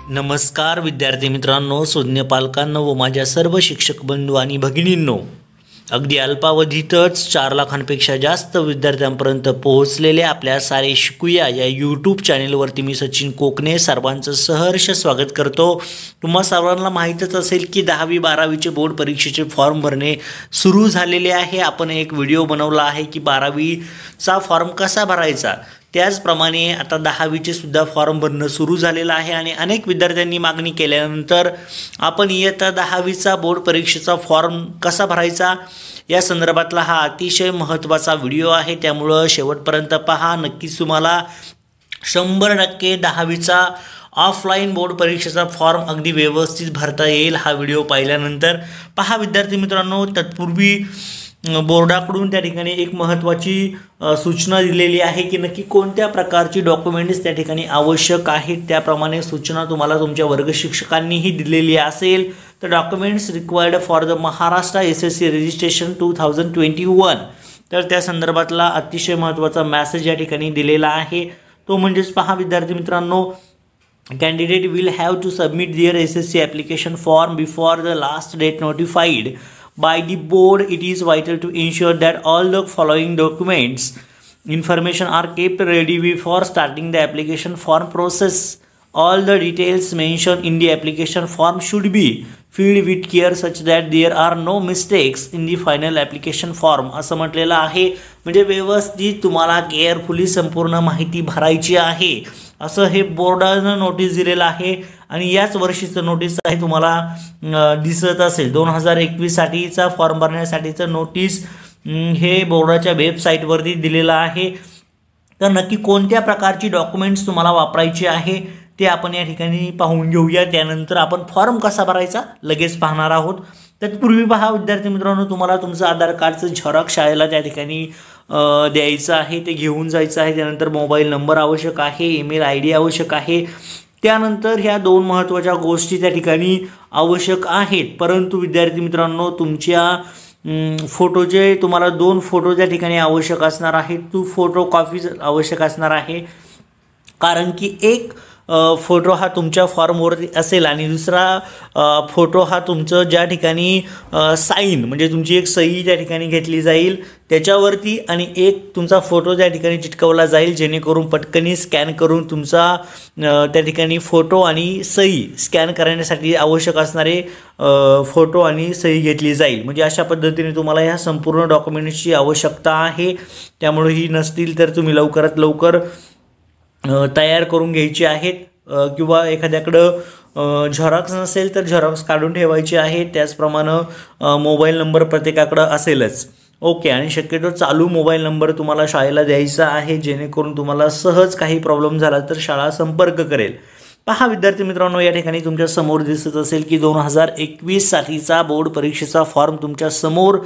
नमस्कार विद्यार्थी मित्रांनो, सुज्ञ पालकांनो व माझ्या सर्व शिक्षक बंधू आणि भगिनींनो, अगदी अल्पावधीतच 4 लाखांपेक्षा जास्त विद्यार्थ्यांपर्यंत पोहोचलेले आपल्या सारे शिकूया या यूट्यूब चॅनेलवरती मी सचिन कोकणे सर्वांचं सहर्ष स्वागत करतो। तुम्हा सर्वांना माहीतच असेल की 10वी 12वीचे बोर्ड परीक्षेचे फॉर्म भरणे सुरू झालेले आहे। आपण एक व्हिडिओ बनवला आहे की 12वीचा फॉर्म कसा भरायचा। त्याचप्रमाणे आता 10वीचे सुद्धा फॉर्म भरणं सुरू झालेलं आहे आणि अनेक विद्यार्थ्यांनी मागणी केल्यानंतर आपण इयत्ता 10वीचा बोर्ड परीक्षेचा फॉर्म कसा भरायचा या संदर्भातला हा अतिशय महत्त्वाचा व्हिडिओ आहे। त्यामुळे शेवटपर्यंत पहा, नक्कीच तुम्हाला 100% 10वीचा ऑफलाइन बोर्ड परीक्षेचा फॉर्म अगदी व्यवस्थित भरता येईल हा व्हिडिओ पाहिल्यानंतर। पहा विद्यार्थी मित्रांनो, तत्पूर्वी बोर्डाकडून त्या ठिकाणी एक महत्त्वाची सूचना दिलेली आहे की नक्की कोणत्या प्रकारची डॉक्युमेंट्स त्या ठिकाणी आवश्यक आहेत। त्याप्रमाणे सूचना तुम्हाला तुमच्या वर्ग शिक्षकांनीही दिलेली असेल। तर documents required for the Maharashtra SSC registration 2021, तर त्या संदर्भातला अतिशय महत्त्वाचा मेसेज या ठिकाणी दिलेला आहे। तो म्हणजेच पहा विद्यार्थी मित्रांनो, candidate will have to submit their SSC application form before the last date notified by the board. It is vital to ensure that all the following documents information are kept ready before starting the application form process. All the details mentioned in the application form should be filled with care such that there are no mistakes in the final application form. असं म्हटलेलं आहे, म्हणजे व्यवस्थित तुम्हाला carefully संपूर्ण माहिती भरायची आहे असं हे बोर्डानं नोटीस दिलेलं आहे। आणि याच वर्षीचं नोटीस आहे, तुम्हाला दिसत असेल 2021 साठीचा फॉर्म भरण्यासाठीचं नोटीस हे बोर्डाच्या वेबसाईटवरती दिलेलं आहे। तर नक्की कोणत्या प्रकारची डॉक्युमेंट्स तुम्हाला वापरायची आहे ते आपण या ठिकाणी पाहून घेऊया। त्यानंतर आपण फॉर्म कसा भरायचा लगेच पाहणार आहोत। तत्पूर्वी पहा विद्यार्थी मित्रांनो, तुम्हाला तुमचं आधार कार्डचं झेरॉक्स शाळेला त्या ठिकाणी द्यायचं आहे, ते घेऊन जायचं आहे। त्यानंतर मोबाईल नंबर आवश्यक आहे, ईमेल ID आवश्यक आहे। त्यानंतर ह्या 2 महत्त्वाच्या गोष्टी त्या ठिकाणी आवश्यक आहेत। परंतु विद्यार्थी मित्रांनो, तुमच्या फोटोचे तुम्हाला 2 फोटो त्या ठिकाणी आवश्यक असणार आहेत। 2 फोटो कॉपीज आवश्यक असणार आहे, कारण की एक फोटो हा तुमच्या फॉर्मवरती असेल आणि दुसरा फोटो हा तुमचं ज्या ठिकाणी साईन म्हणजे तुमची एक सही त्या ठिकाणी घेतली जाईल त्याच्यावरती, आणि एक तुमचा फोटो त्या ठिकाणी चिटकवला जाईल, जेणेकरून पटकनी स्कॅन करून तुमचा त्या ठिकाणी फोटो आणि सही स्कॅन करण्यासाठी आवश्यक असणारे फोटो आणि सही घेतली जाईल। म्हणजे अशा पद्धतीने तुम्हाला ह्या संपूर्ण डॉक्युमेंट्सची आवश्यकता आहे। त्यामुळे ही नसतील तर तुम्ही लवकरात लवकर तयार करून घ्यायची आहेत, किंवा एखाद्याकडं झेरॉक्स नसेल तर झेरॉक्स काढून ठेवायची आहे। त्याचप्रमाणे मोबाईल नंबर प्रत्येकाकडं असेलच, ओके। आणि शक्यतो चालू मोबाईल नंबर तुम्हाला शाळेला द्यायचा आहे, जेणेकरून तुम्हाला सहज काही प्रॉब्लेम झाला तर शाळा संपर्क करेल। पहा विद्यार्थी मित्रांनो, या ठिकाणी तुमच्या समोर दिसत असेल की 2021 साठीचा बोर्ड परीक्षेचा फॉर्म तुमच्या समोर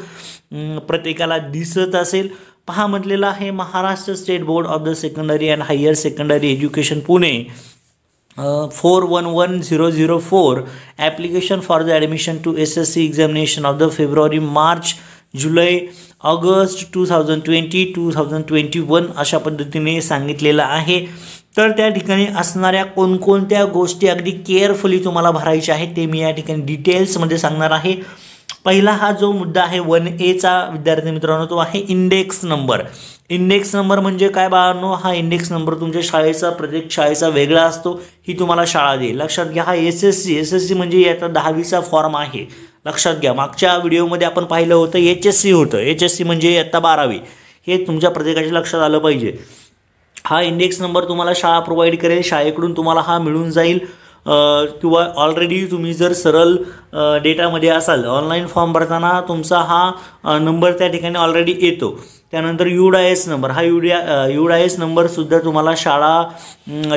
प्रत्येकाला दिसत असेल। पहा म्हटलेलं आहे, Maharashtra state board of the secondary and higher secondary education Pune 411004 application for the admission to SSC examination of the February March July August 2020-2021 अशा पद्धतीने सांगितलेलं आहे। तर त्या ठिकाणी असणाऱ्या कोणकोणत्या गोष्टी अगदी केअरफुली तुम्हाला भरायच्या आहेत ते मी या ठिकाणी डिटेल्समध्ये सांगणार आहे। पहिला हा जो मुद्दा आहे 1A विद्यार्थी मित्रांनो, तो आहे इंडेक्स नंबर। इंडेक्स नंबर म्हणजे काय बाळांनो, हा इंडेक्स नंबर तुमच्या शाळेचा प्रत्येक शाळेचा वेगळा असतो, ही तुम्हाला शाळा देईल। लक्षात घ्या, हा SSC म्हणजे आता 10वीचा फॉर्म आहे, लक्षात घ्या। मागच्या व्हिडिओमध्ये आपण पाहिलं होतं HSC होतं, HSC म्हणजे आता 12वी, हे तुमच्या प्रत्येकाच्या लक्षात आलं पाहिजे। हा इंडेक्स नंबर तुम्हाला शाळा प्रोव्हाइड करेल, शाळेकडून तुम्हाला हा मिळून जाईल, किंवा ऑलरेडी तुम्ही जर सरळ डेटामध्ये असाल ऑनलाईन फॉर्म भरताना तुमचा हा नंबर त्या ठिकाणी ऑलरेडी येतो। त्यानंतर UDIS नंबर, हा UDIS नंबरसुद्धा तुम्हाला शाळा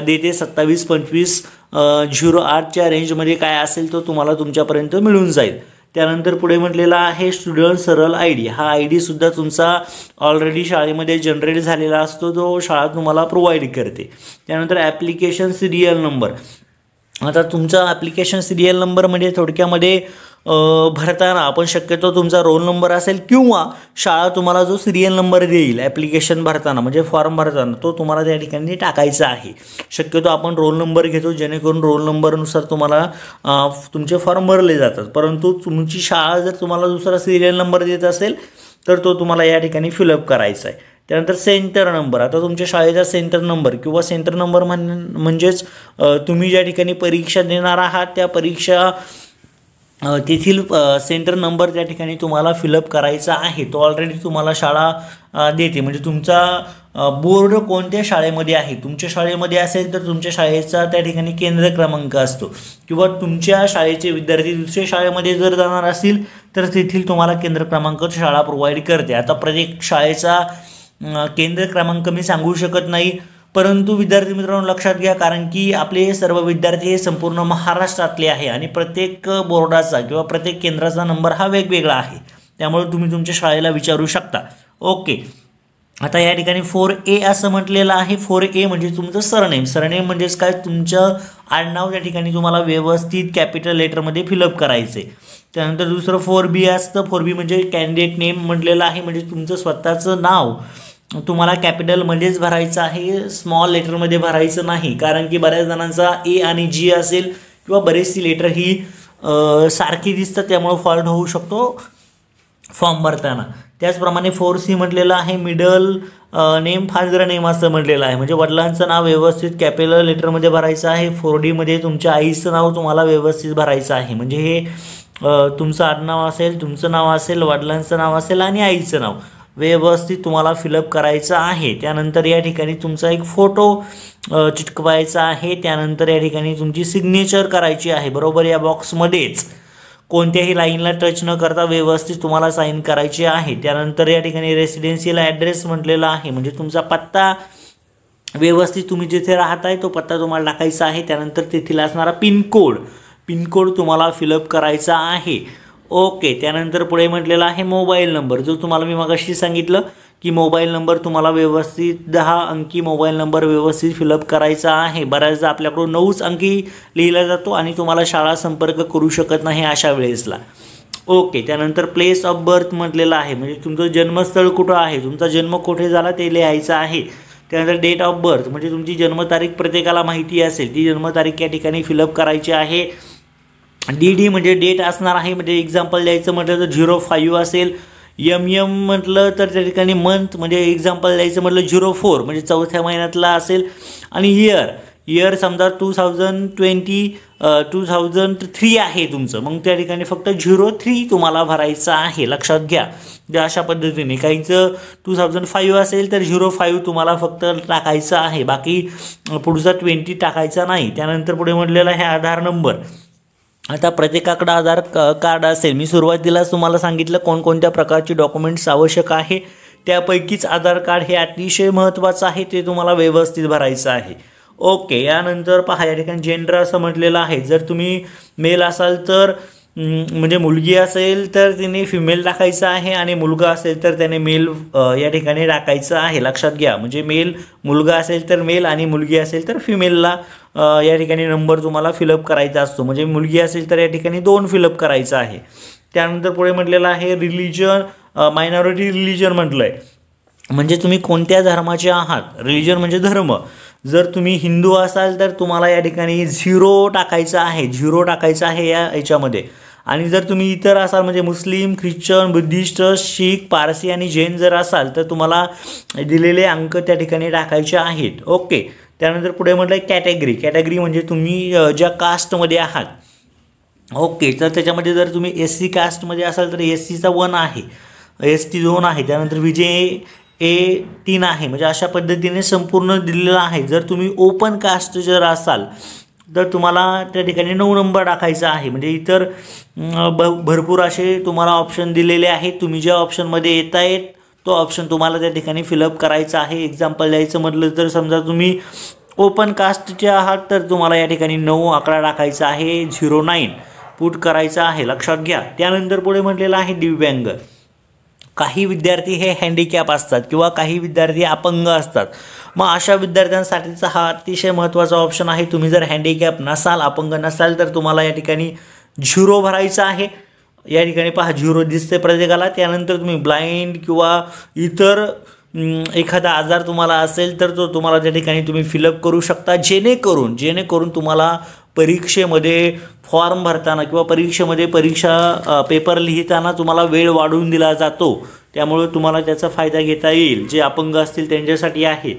देते। 27-25-08च्या रेंजमध्ये काय असेल तो तुम्हाला तुमच्यापर्यंत मिळून जाईल। त्यानंतर पुढे म्हटलेला आहे स्टुडंट सरळ ID, हा ID सुद्धा तुमचा ऑलरेडी शाळेमध्ये जनरेट झालेला असतो, तो शाळा तुम्हाला प्रोव्हाइड करते। त्यानंतर ॲप्लिकेशन सिरियल नंबर, आता तुमचा ॲप्लिकेशन सिरियल नंबर म्हणजे थोडक्यामध्ये भरताना आपण शक्यतो तुमचा रोल नंबर असेल किंवा शाळा तुम्हाला जो सिरियल नंबर देईल ॲप्लिकेशन भरताना म्हणजे फॉर्म भरताना तो तुम्हाला त्या ठिकाणी टाकायचा आहे. शक्यतो आपण रोल नंबर घेतो जेणेकरून रोल नंबरनुसार तुम्हाला तुमचे फॉर्म भरले जातात. परंतु तुमची शाळा जर तुम्हाला दुसरा सिरियल नंबर देत असेल तर तो तुम्हाला या ठिकाणी फिलअप करायचा आहे. त्यानंतर सेंटर नंबर. आता तुमच्या शाळेचा सेंटर नंबर किंवा सेंटर नंबर म्हणजेच तुम्ही ज्या ठिकाणी परीक्षा देणार आहात त्या परीक्षा तेथील सेंटर नंबर त्या ठिकाणी तुम्हाला फिलअप करायचा आहे. तो ऑलरेडी तुम्हाला शाळा देते. म्हणजे तुमचा बोर्ड कोणत्या शाळेमध्ये आहे. तुमच्या शाळेमध्ये असेल तर तुमच्या शाळेचा त्या ठिकाणी केंद्र क्रमांक असतो किंवा तुमच्या शाळेचे विद्यार्थी दुसऱ्या शाळेमध्ये जर जाणार असतील तर तेथील तुम्हाला केंद्र क्रमांक शाळा प्रोव्हाइड करते. आता प्रत्येक शाळेचा केंद्र क्रमांक मी सांगू शकत नाही, परंतु विद्यार्थी मित्रांनो लक्षात घ्या, कारण की आपले सर्व विद्यार्थी हे संपूर्ण महाराष्ट्रातले आहे आणि प्रत्येक बोर्डाचा किंवा प्रत्येक केंद्राचा नंबर हा वेगवेगळा आहे. त्यामुळे तुम्ही तुमच्या शाळेला विचारू शकता. ओके, आता या ठिकाणी 4A असं म्हटलेलं आहे. 4A म्हणजे तुमचं सरनेम. सरनेम म्हणजेच काय, तुमचं आडनाव त्या ठिकाणी तुम्हाला व्यवस्थित कॅपिटल लेटरमध्ये फिलअप करायचं आहे. त्यानंतर दुसरं 4B असतं. 4B म्हणजे कॅन्डिडेट नेम म्हटलेलं आहे, म्हणजे तुमचं स्वतःचं नाव तुम्हाला कॅपिटलमध्येच भरायचं आहे, स्मॉल लेटरमध्ये भरायचं नाही. कारण की बऱ्याच जणांचा A आणि G असेल किंवा बरेचशी लेटर ही सारखी दिसतात, त्यामुळे फॉल्ट होऊ शकतो फॉर्म भरताना. त्याचप्रमाणे 4C म्हटलेलं आहे मिडल नेम फादर नेम असं म्हटलेलं आहे, म्हणजे वडिलांचं नाव व्यवस्थित कॅपिटल लेटरमध्ये भरायचं आहे. 4D तुमच्या आईचं नाव तुम्हाला व्यवस्थित भरायचं आहे. म्हणजे हे तुमचं आडनाव असेल, तुमचं नाव असेल, वडिलांचं नाव असेल आणि आईचं नाव व्यवस्थित तुम्हाला फिलअप करायचं आहे. त्यानंतर या ठिकाणी तुमचा एक फोटो चिटकवायचा आहे. त्यानंतर या ठिकाणी तुमची सिग्नेचर करायची आहे बरोबर या बॉक्समध्येच. कोणत्याही लाईनला टच न करता व्यवस्थित तुम्हाला साईन करायची आहे. त्यानंतर या ठिकाणी रेसिडेन्शियल ॲड्रेस म्हटलेला आहे, म्हणजे तुमचा पत्ता व्यवस्थित तुम्ही जिथे राहताय तो पत्ता तुम्हाला टाकायचा आहे. त्यानंतर तेथील असणारा पिनकोड तुम्हाला फिलअप करायचा आहे. ओके, त्यानंतर पुढे म्हटलेला आहे मोबाईल नंबर, जो तुम्हाला मी मगाशी सांगितलं की मोबाईल नंबर तुम्हाला व्यवस्थित 10 अंकी मोबाईल नंबर व्यवस्थित फिलअप करायचा आहे. बऱ्याचदा आपल्याकडून 9 अंकी लिहिला जातो आणि तुम्हाला शाळा संपर्क करू शकत नाही अशा वेळेसला. ओके, त्यानंतर प्लेस ऑफ बर्थ म्हटलेलं आहे, म्हणजे तुमचं जन्मस्थळ कुठं आहे, तुमचा जन्म कुठे झाला ते लिहायचं आहे. त्यानंतर डेट ऑफ बर्थ म्हणजे तुमची जन्मतारीख प्रत्येकाला माहिती असेल, ती जन्मतारीख या ठिकाणी फिलअप करायची आहे. DD म्हणजे डेट असणार आहे, म्हणजे एक्झाम्पल द्यायचं म्हटलं तर 05 असेल. MM म्हटलं तर त्या ठिकाणी मंथ म्हणजे एक्झाम्पल द्यायचं म्हटलं 04 म्हणजे 4थ्या महिन्यातला असेल. आणि इयर समजा 2003 आहे तुमचं, मग त्या ठिकाणी फक्त 03 तुम्हाला भरायचं आहे. लक्षात घ्या, अशा पद्धतीने काहींचं 2005 असेल तर 05 तुम्हाला फक्त टाकायचं आहे, बाकी पुढचा 20 टाकायचा नाही. त्यानंतर पुढे म्हटलेलं आहे आधार नंबर. आता प्रत्येकाकडे आधार कार्ड असेल. मी सुरुवातीलाच तुम्हाला सांगितलं कोणकोणत्या प्रकारचे डॉक्युमेंट्स आवश्यक आहे, त्यापैकीच आधार कार्ड हे अतिशय महत्त्वाचं आहे, ते तुम्हाला व्यवस्थित भरायचं आहे. ओके, यानंतर पहा या ठिकाणी जेंडर असं म्हटलेलं आहे. जर तुम्ही मेल असाल तर म्हणजे मुलगी असेल तर तिने फिमेल टाकायचं आहे आणि मुलगा असेल तर त्याने मेल या ठिकाणी टाकायचं आहे. लक्षात घ्या, म्हणजे मुलगा असेल तर मेल आणि मुलगी असेल तर फिमेलला या ठिकाणी नंबर तुम्हाला फिलअप करायचा असतो. म्हणजे मुलगी असेल तर या ठिकाणी 2 फिलअप करायचं आहे. त्यानंतर पुढे म्हटलेलं आहे रिलिजन, मायनॉरिटी रिलिजन म्हटलं आहे, म्हणजे तुम्ही कोणत्या धर्माचे आहात. रिलिजन म्हणजे धर्म. जर तुम्ही हिंदू असाल तर तुम्हाला या ठिकाणी 0 टाकायचं आहे, 0 टाकायचं आहे याच्यामध्ये. आणि जर तुम्ही इतर असाल म्हणजे मुस्लिम, ख्रिश्चन, बुद्धिस्ट, शीख, पारसी आणि जैन जर असाल तर तुम्हाला दिलेले अंक त्या ठिकाणी टाकायचे आहेत. ओके, त्यानंतर पुढे म्हटलं कॅटेगरी म्हणजे तुम्ही ज्या कास्टमध्ये आहात. ओके, तर त्याच्यामध्ये जर तुम्ही SC कास्टमध्ये असाल तर SCचा 1 आहे, ST 2 आहे, त्यानंतर A 3 आहे. म्हणजे अशा पद्धतीने संपूर्ण दिलेलं आहे. जर तुम्ही ओपन कास्ट जर असाल तर तुम्हाला त्या ठिकाणी 9 नंबर टाकायचा आहे. म्हणजे इतर भरपूर असे तुम्हाला ऑप्शन दिलेले आहेत. तुम्ही ज्या ऑप्शनमध्ये येत आहेत तो ऑप्शन तुम्हाला त्या ठिकाणी फिलअप करायचा आहे. एक्झाम्पल द्यायचं म्हटलं तर समजा तुम्ही ओपन कास्टचे आहात तर तुम्हाला या ठिकाणी 9 आकडा टाकायचा आहे, 09 पुट करायचा आहे. लक्षात घ्या. त्यानंतर पुढे म्हटलेलं आहे दिव्यांग. काही विद्यार्थी हे हँडिकॅप असतात किंवा काही विद्यार्थी अपंग असतात. मग अशा विद्यार्थ्यांसाठीचा हा अतिशय महत्त्वाचा ऑप्शन आहे. तुम्ही जर हँडिकॅप नसाल, अपंग नसाल तर तुम्हाला या ठिकाणी 0 भरायचं आहे. या ठिकाणी पहा 0 दिसते प्रत्येकाला. त्यानंतर तुम्ही ब्लाइंड किंवा इतर एखादा आजार तुम्हाला असेल तर तो तुम्हाला त्या ठिकाणी तुम्ही फिलअप करू शकता, जेणेकरून तुम्हाला परीक्षेमध्ये फॉर्म भरताना किंवा परीक्षेमध्ये परीक्षा पेपर लिहिताना तुम्हाला वेळ वाढवून दिला जातो. त्यामुळे तुम्हाला त्याचा फायदा घेता येईल. जे अपंग असतील त्यांच्यासाठी आहे.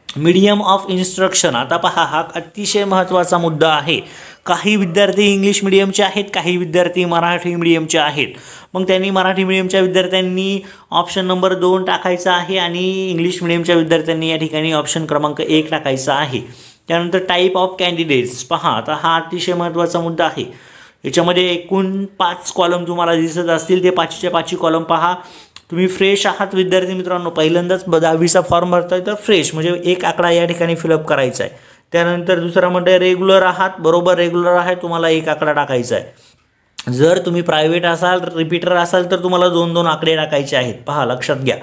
Medium of instruction. आता पहा, हा अतिशय महत्त्वाचा मुद्दा आहे. काही विद्यार्थी इंग्लिश मिडियमचे आहेत, काही विद्यार्थी मराठी मिडियमचे आहेत. मग त्यांनी मराठी मिडियमच्या विद्यार्थ्यांनी ऑप्शन नंबर 2 टाकायचा आहे आणि इंग्लिश मिडियमच्या विद्यार्थ्यांनी या ठिकाणी ऑप्शन क्रमांक 1 टाकायचा आहे. त्यानंतर टाईप ऑफ कॅन्डिडेट्स. पहा, आता हा अतिशय महत्त्वाचा मुद्दा आहे. याच्यामध्ये एकूण 5 कॉलम तुम्हाला दिसत असतील. ते 5च्या 5 कॉलम पहा. तुम्ही फ्रेश आहात विद्यार्थी मित्रांनो, पहिल्यांदाच 10वीचा फॉर्म भरताय तर फ्रेश म्हणजे 1 आकडा या ठिकाणी फिलअप करायचा आहे. त्यानंतर दुसरा म्हणजे रेग्युलर आहात, बरोबर रेग्युलर आहे, तुम्हाला 1 आकडा टाकायचा आहे. जर तुम्ही प्रायव्हेट असाल, रिपीटर असाल तर तुम्हाला 2-2 आकडे टाकायचे आहेत. पहा, लक्षात घ्या.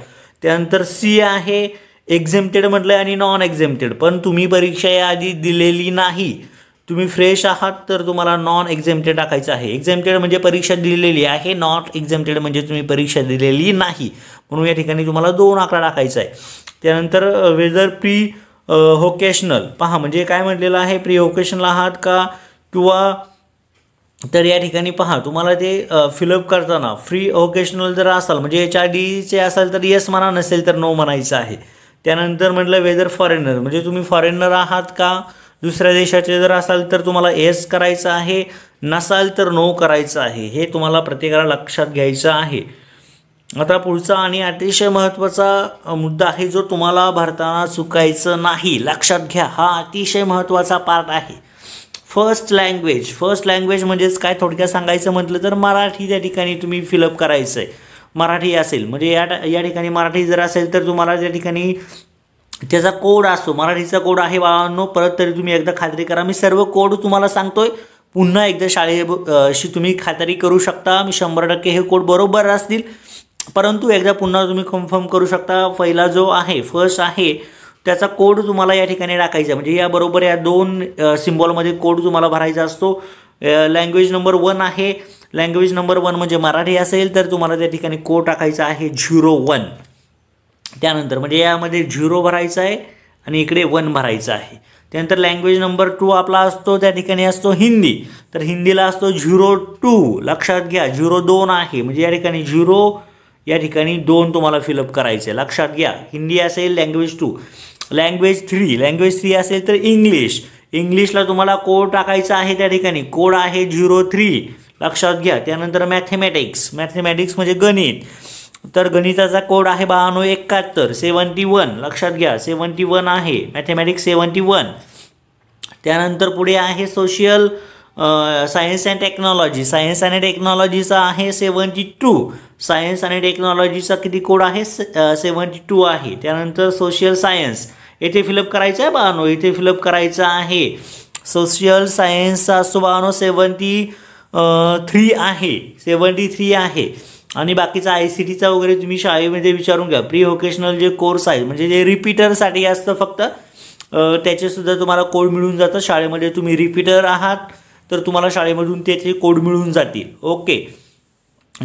त्यानंतर सी आहे, एक्झेम्प्टेड म्हटलं आणि नॉन एक्झेम्प्टेड. पण तुम्ही परीक्षा याआधी दिलेली नाही, तुम्ही फ्रेश आहात तर तुम्हाला नॉन एक्झेम्प्टेड टाकायचं आहे. एक्झेम्प्टेड म्हणजे परीक्षा दिलेली आहे, नॉट एक्झेम्प्टेड म्हणजे तुम्ही परीक्षा दिलेली नाही, म्हणून या ठिकाणी तुम्हाला 2 आकडा टाकायचा आहे. त्यानंतर वेदर प्री व्होकेशनल. पहा, म्हणजे काय म्हटलेलं आहे, प्री व्होकेशनल आहात का किंवा तर या ठिकाणी पहा तुम्हाला ते फिलअप करताना फ्री व्होकेशनल जर असाल म्हणजे HRDचे असाल तर येस म्हणा, नसेल तर नो म्हणायचं आहे. त्यानंतर म्हटलं वेदर फॉरेनर म्हणजे तुम्ही फॉरेनर आहात का, दुसऱ्या देशाचे जर असाल तर तुम्हाला येस करायचं आहे, नसाल तर नो करायचं आहे. हे तुम्हाला प्रत्येकाला लक्षात घ्यायचं आहे. आता पुढचा आणि अतिशय महत्त्वाचा मुद्दा आहे जो तुम्हाला भरताना चुकायचं नाही. लक्षात घ्या, हा अतिशय महत्त्वाचा पार्ट आहे. फर्स्ट लँग्वेज म्हणजेच काय, थोडक्यात सांगायचं म्हटलं तर मराठी त्या ठिकाणी तुम्ही फिलअप करायचं आहे. मराठी असेल म्हणजे या ठिकाणी मराठी जर असेल तर तुम्हाला त्या ठिकाणी त्याचा कोड असतो, मराठीचा कोड आहे बाळांनो. परत तरी तुम्ही एकदा खात्री करा, मी सर्व कोड तुम्हाला सांगतोय, पुन्हा एकदा शाळेशी तुम्ही खात्री करू शकता. मी 100% हे कोड बरोबर असतील, परंतु एकदा पुन्हा तुम्ही कन्फर्म करू शकता. पहिला जो आहे फर्स्ट आहे त्याचा कोड तुम्हाला या ठिकाणी टाकायचा, म्हणजे या बरोबर या 2 सिम्बॉलमध्ये कोड तुम्हाला भरायचा असतो. लँग्वेज नंबर 1 आहे, लँग्वेज नंबर 1 म्हणजे मराठी असेल तर तुम्हाला त्या ठिकाणी कोड टाकायचा आहे 01. त्यानंतर म्हणजे यामध्ये 0 भरायचा आहे आणि इकडे 1 भरायचं आहे. त्यानंतर लँग्वेज नंबर 2 आपला असतो, त्या ठिकाणी असतो हिंदी, तर हिंदीला असतो 02. लक्षात घ्या, 02 आहे म्हणजे या ठिकाणी 0 या ठिकाणी 2 तुम्हाला फिलअप करायचे. लक्षात घ्या, हिंदी असेल लँग्वेज 2. लँग्वेज 3 असेल तर इंग्लिशला तुम्हाला कोड टाकायचा आहे, त्या ठिकाणी कोड आहे 03. लक्षात घ्या. त्यानंतर मॅथमॅटिक्स म्हणजे गणित, तर गणिताचा कोड आहे 71. लक्षात घ्या, 71 आहे मॅथमॅटिक्स 71. त्यानंतर पुढे आहे सोशल सायन्स अँड टेक्नॉलॉजीचा आहे 72. सायन्स आणि टेक्नॉलॉजीचा किती कोड आहे 72 आहे. त्यानंतर सोशल सायन्स येथे फिलअप करायचं आहे बाळांनो, इथे फिलअप करायचं आहे. सोशल सायन्सचा असतो बाळांनो 73 आहे. आणि बाकीचा ICTचा वगैरे तुम्ही शाळेमध्ये विचारून घ्या. प्री व्होकेशनल जे कोर्स आहे म्हणजे जे रिपीटरसाठी असतं फक्त, त्याचेसुद्धा तुम्हाला कोड मिळून जातं. शाळेमध्ये तुम्ही रिपीटर आहात तर तुम्हाला शाळेमधून त्याचे कोड मिळून जातील. Okay.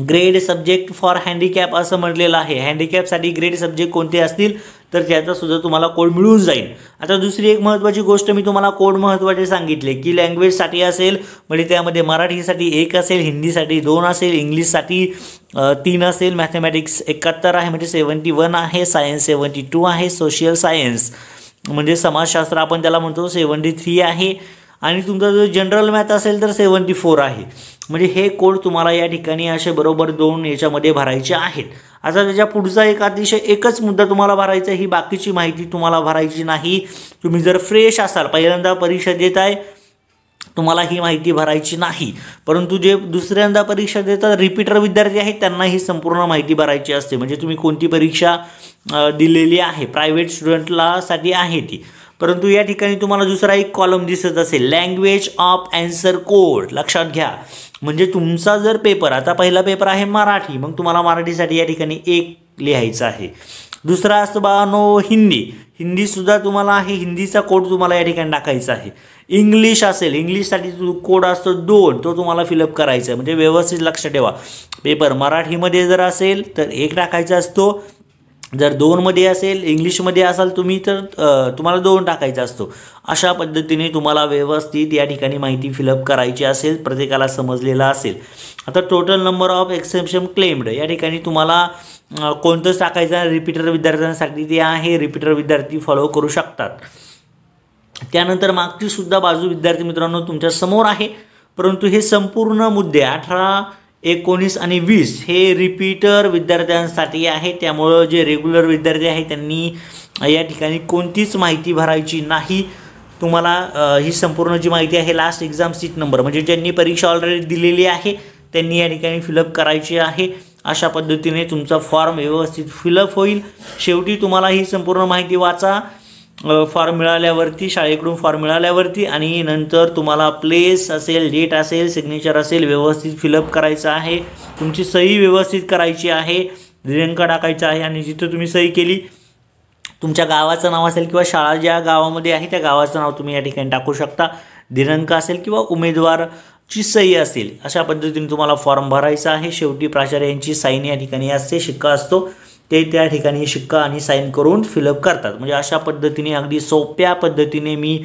Grade subject for handicap असं म्हटलेलं आहे. हँडिकॅपसाठी ग्रेड सब्जेक्ट कोणते असतील तर त्याचासुद्धा तुम्हाला कोड मिळून जाईल. आता दुसरी एक महत्त्वाची गोष्ट मी तुम्हाला कोड महत्त्वाचे सांगितले की लँग्वेजसाठी असेल म्हणजे त्यामध्ये मराठीसाठी 1 असेल, हिंदीसाठी 2 असेल, इंग्लिशसाठी 3 असेल, मॅथमॅटिक्स 71 आहे म्हणजे 71 आहे, सायन्स 72 आहे, सोशल सायन्स म्हणजे समाजशास्त्र आपण त्याला म्हणतो 73 आहे, आणि तुमचा जो जनरल मॅथ असेल तर 74 आहे. म्हणजे हे कोड तुम्हाला या ठिकाणी असे बरोबर 2 याच्यामध्ये भरायचे आहेत. आता त्याच्या पुढचा एकच मुद्दा तुम्हाला भरायचा आहे, ही बाकीची माहिती तुम्हाला भरायची नाही. तुम्ही जर फ्रेश असाल, पहिल्यांदा परीक्षा देत आहे, तुम्हाला ही माहिती भरायची नाही. परंतु जे दुसऱ्यांदा परीक्षा देतात रिपीटर विद्यार्थी आहेत त्यांना ही संपूर्ण माहिती भरायची असते. म्हणजे तुम्ही कोणती परीक्षा दिलेली आहे, प्रायव्हेट स्टुडंटला साठी आहे ती. परंतु या ठिकाणी तुम्हाला दुसरा एक कॉलम दिसत असेल लँग्वेज ऑफ ॲन्सर कोड. लक्षात घ्या, म्हणजे तुमचा जर पेपर, आता पहिला पेपर आहे मराठी, मग तुम्हाला मराठीसाठी या ठिकाणी 1 लिहायचं आहे. दुसरा असतो बाळांनो हिंदी. हिंदीसुद्धा तुम्हाला हे हिंदीचा कोड तुम्हाला या ठिकाणी टाकायचा आहे. इंग्लिश असेल, इंग्लिशसाठी कोड असतो 2, तो तुम्हाला फिलअप करायचा आहे. म्हणजे व्यवस्थित लक्ष ठेवा. पेपर मराठीमध्ये जर असेल तर 1 टाकायचा असतो, जर 2मध्ये असेल, इंग्लिशमध्ये असाल तुम्ही तर तुम्हाला 2 टाकायचा असतो. अशा पद्धतीने तुम्हाला व्यवस्थित या ठिकाणी माहिती फिलअप करायची असेल, प्रत्येकाला समजलेला असेल. आता total number of exception claimed या ठिकाणी तुम्हाला कोणतंच टाकायचं आहे. रिपीटर विद्यार्थ्यांसाठी ते आहे, रिपीटर विद्यार्थी फॉलो करू शकतात. त्यानंतर मागची सुद्धा बाजू विद्यार्थी मित्रांनो तुमच्या समोर आहे, परंतु हे संपूर्ण मुद्दे 18, 19 आणि 20 हे रिपीटर विद्यार्थ्यांसाठी आहे. त्यामुळं जे रेग्युलर विद्यार्थी आहे त्यांनी या ठिकाणी कोणतीच माहिती भरायची नाही. तुम्हाला ही संपूर्ण जी माहिती आहे लास्ट एक्झाम सीट नंबर म्हणजे ज्यांनी परीक्षा ऑलरेडी दिलेली आहे त्यांनी या ठिकाणी फिलअप करायची आहे. अशा पद्धतीने तुमचा फॉर्म व्यवस्थित फिलअप होईल. शेवटी तुम्हाला ही संपूर्ण माहिती वाचा फॉर्म मिळाल्यावरती, शाळेकडून फॉर्म मिळाल्यावरती, आणि नंतर तुम्हाला प्लेस असेल, डेट असेल, सिग्नेचर असेल व्यवस्थित फिलअप करायचं आहे. तुमची सही व्यवस्थित करायची आहे, दिनांक टाकायचा आहे, आणि जिथं तुम्ही सही केली तुमच्या गावाचं नाव असेल किंवा शाळा ज्या गावामध्ये आहे त्या गावाचं नाव तुम्ही या ठिकाणी टाकू शकता. दिनांक असेल किंवा उमेदवारची सही असेल, अशा पद्धतीने तुम्हाला फॉर्म भरायचा आहे. शेवटी प्राचार्य यांची साईन या ठिकाणी असते, शिक्का असतो, ते त्या ठिकाणी शिक्का आणि साईन करून फिलअप करतात. म्हणजे अशा पद्धतीने अगदी सोप्या पद्धतीने मी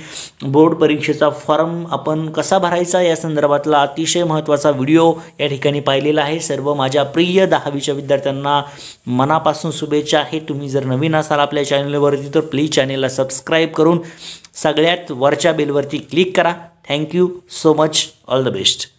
बोर्ड परीक्षेचा फॉर्म आपण कसा भरायचा या संदर्भातला अतिशय महत्त्वाचा व्हिडिओ या ठिकाणी पाहिलेला आहे. सर्व माझ्या प्रिय 10वीच्या विद्यार्थ्यांना मनापासून शुभेच्छा आहे. तुम्ही जर नवीन असाल आपल्या चॅनलवरती तर प्लीज चॅनलला सबस्क्राईब करून सगळ्यात वरच्या बेलवरती क्लिक करा. Thank you so much. All the best.